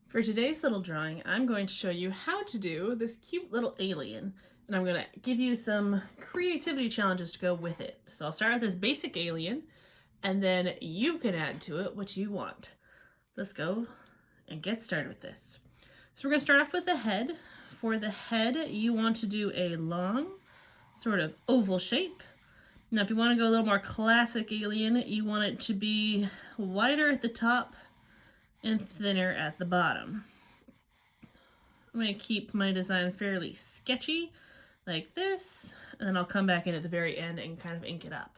For today's little drawing, I'm going to show you how to do this cute little alien, and I'm going to give you some creativity challenges to go with it. So I'll start with this basic alien, and then you can add to it what you want. Let's go and get started with this. So we're going to start off with the head. For the head, you want to do a long, sort of oval shape. Now if you want to go a little more classic alien, you want it to be wider at the top and thinner at the bottom. I'm going to keep my design fairly sketchy, like this, and then I'll come back in at the very end and kind of ink it up.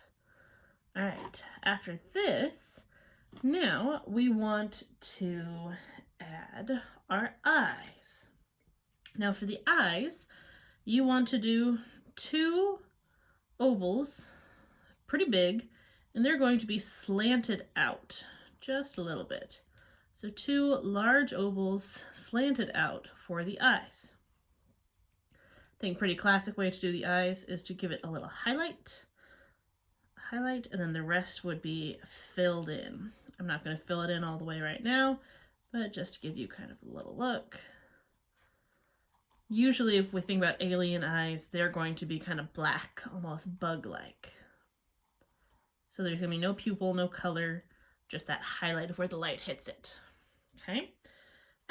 Alright, after this, now we want to add our eyes. Now for the eyes, you want to do two ovals, pretty big, and they're going to be slanted out just a little bit. So two large ovals slanted out for the eyes. I think a pretty classic way to do the eyes is to give it a little highlight, and then the rest would be filled in. I'm not going to fill it in all the way right now, but just to give you kind of a little look. Usually if we think about alien eyes, they're going to be kind of black, almost bug-like. So there's going to be no pupil, no color, just that highlight of where the light hits it. Okay.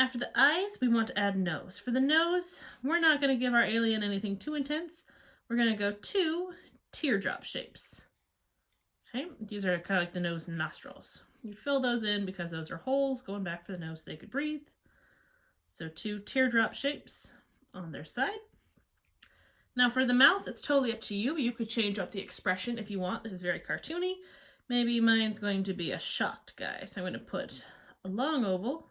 After the eyes, we want to add nose. For the nose, we're not going to give our alien anything too intense. We're going to go two teardrop shapes. Okay, these are kind of like the nose and nostrils. You fill those in because those are holes going back for the nose so they could breathe. So two teardrop shapes on their side. Now for the mouth, it's totally up to you. You could change up the expression if you want. This is very cartoony. Maybe mine's going to be a shocked guy. So I'm going to put a long oval,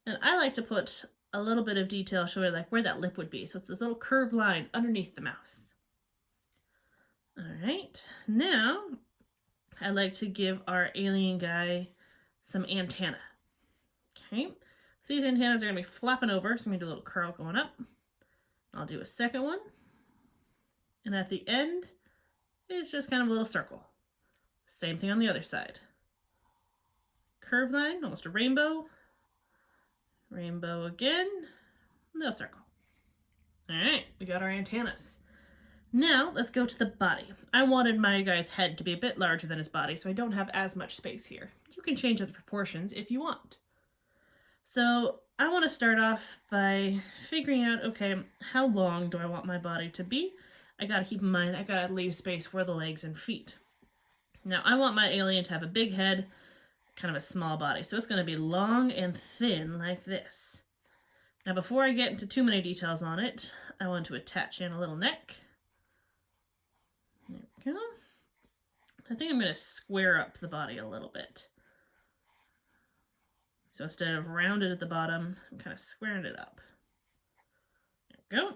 and I like to put a little bit of detail showing like where that lip would be. So it's this little curved line underneath the mouth. All right, now I like to give our alien guy some antenna. Okay, so these antennas are gonna be flopping over, so I'm gonna do a little curl going up. I'll do a second one, and at the end, it's just kind of a little circle. Same thing on the other side. Curved line, almost a rainbow. Rainbow again, little circle. All right, we got our antennas. Now let's go to the body. I wanted my guy's head to be a bit larger than his body, so I don't have as much space here. You can change the proportions if you want. So I want to start off by figuring out, okay, how long do I want my body to be? I gotta keep in mind, I gotta leave space for the legs and feet. Now I want my alien to have a big head, kind of a small body. So it's going to be long and thin like this. Now before I get into too many details on it, I want to attach in a little neck. There we go. I think I'm going to square up the body a little bit. So instead of rounded at the bottom, I'm kind of squaring it up. There we go.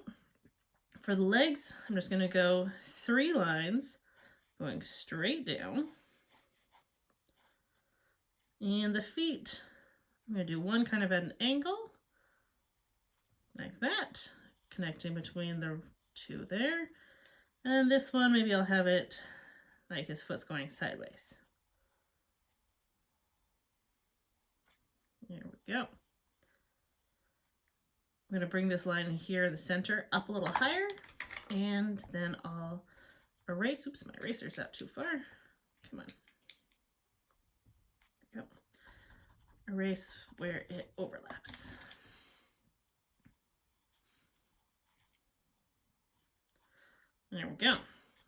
For the legs, I'm just going to go 3 lines going straight down. And the feet, I'm going to do one kind of at an angle, like that, connecting between the two there. And this one, maybe I'll have it like his foot's going sideways. There we go. I'm going to bring this line here in the center up a little higher, and then I'll erase. Oops, my eraser's out too far. Come on. Erase where it overlaps. There we go.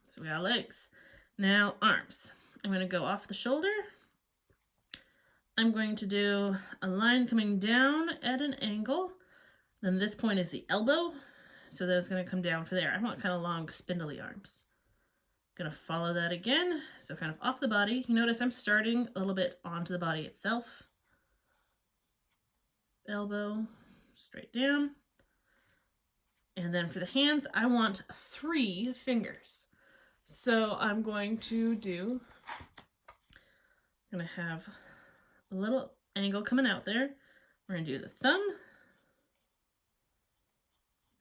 So we got legs. Now arms. I'm going to go off the shoulder. I'm going to do a line coming down at an angle. Then this point is the elbow. So that's going to come down for there. I want kind of long, spindly arms. Going to follow that again. So kind of off the body. You notice I'm starting a little bit onto the body itself. Elbow straight down. And then for the hands, I want 3 fingers. So I'm going to have a little angle coming out there. We're going to do the thumb.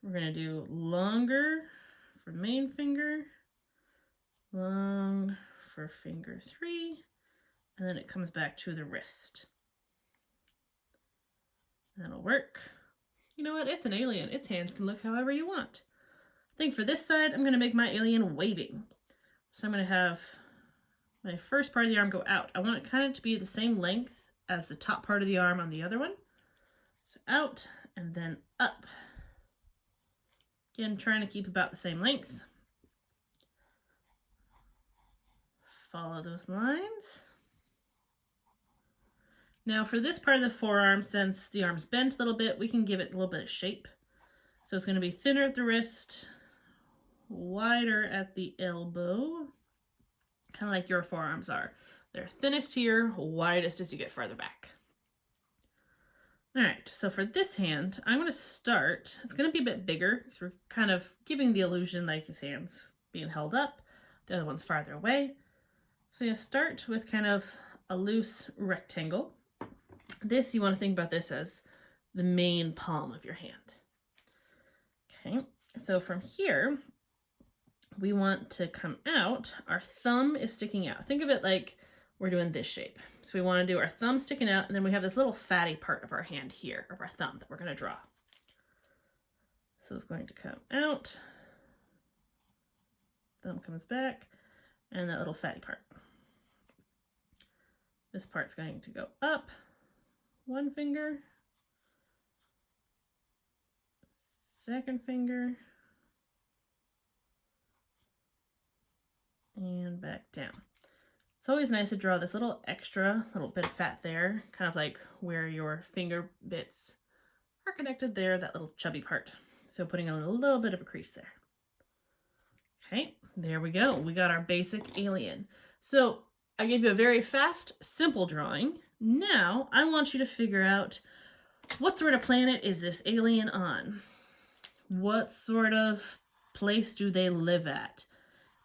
We're going to do longer for main finger, long for finger 3, and then it comes back to the wrist. That'll work. You know what? It's an alien. Its hands can look however you want. I think for this side, I'm going to make my alien waving. So I'm going to have my first part of the arm go out. I want it kind of to be the same length as the top part of the arm on the other one. So out and then up. Again, trying to keep about the same length. Follow those lines. Now for this part of the forearm, since the arm's bent a little bit, we can give it a little bit of shape. So it's going to be thinner at the wrist, wider at the elbow, kind of like your forearms are. They're thinnest here, widest as you get farther back. All right, so for this hand, I'm going to start, it's going to be a bit bigger, because we're kind of giving the illusion like his hand's being held up, the other one's farther away. So you start with kind of a loose rectangle. This, you want to think about this as the main palm of your hand. Okay, so from here, we want to come out, our thumb is sticking out. Think of it like we're doing this shape. So we want to do our thumb sticking out, and then we have this little fatty part of our hand here, of our thumb, that we're going to draw. So it's going to come out, thumb comes back, and that little fatty part. This part's going to go up, one finger, second finger, and back down. It's always nice to draw this little extra, little bit of fat there, kind of like where your finger bits are connected there, that little chubby part. So putting a little bit of a crease there. Okay, there we go. We got our basic alien. So I gave you a very fast, simple drawing. Now I want you to figure out what sort of planet is this alien on? What sort of place do they live at?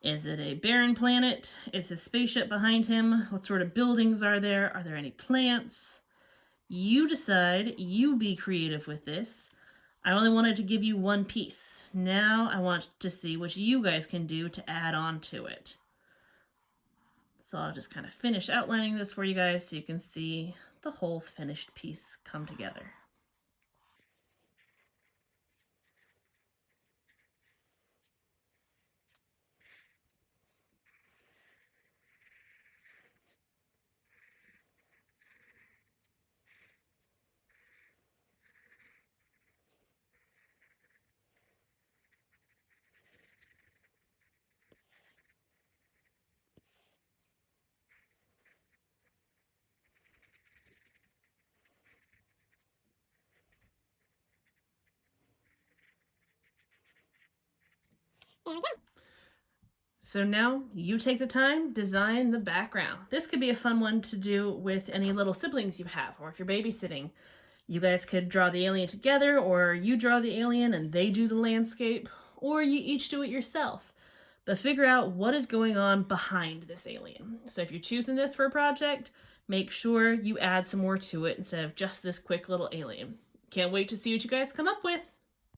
Is it a barren planet? Is his spaceship behind him? What sort of buildings are there? Are there any plants? You decide. You be creative with this. I only wanted to give you one piece. Now I want to see what you guys can do to add on to it. So I'll just kind of finish outlining this for you guys so you can see the whole finished piece come together. There we go. So now you take the time, design the background. This could be a fun one to do with any little siblings you have, or if you're babysitting. You guys could draw the alien together, or you draw the alien and they do the landscape, or you each do it yourself. But figure out what is going on behind this alien. So if you're choosing this for a project, make sure you add some more to it instead of just this quick little alien. Can't wait to see what you guys come up with.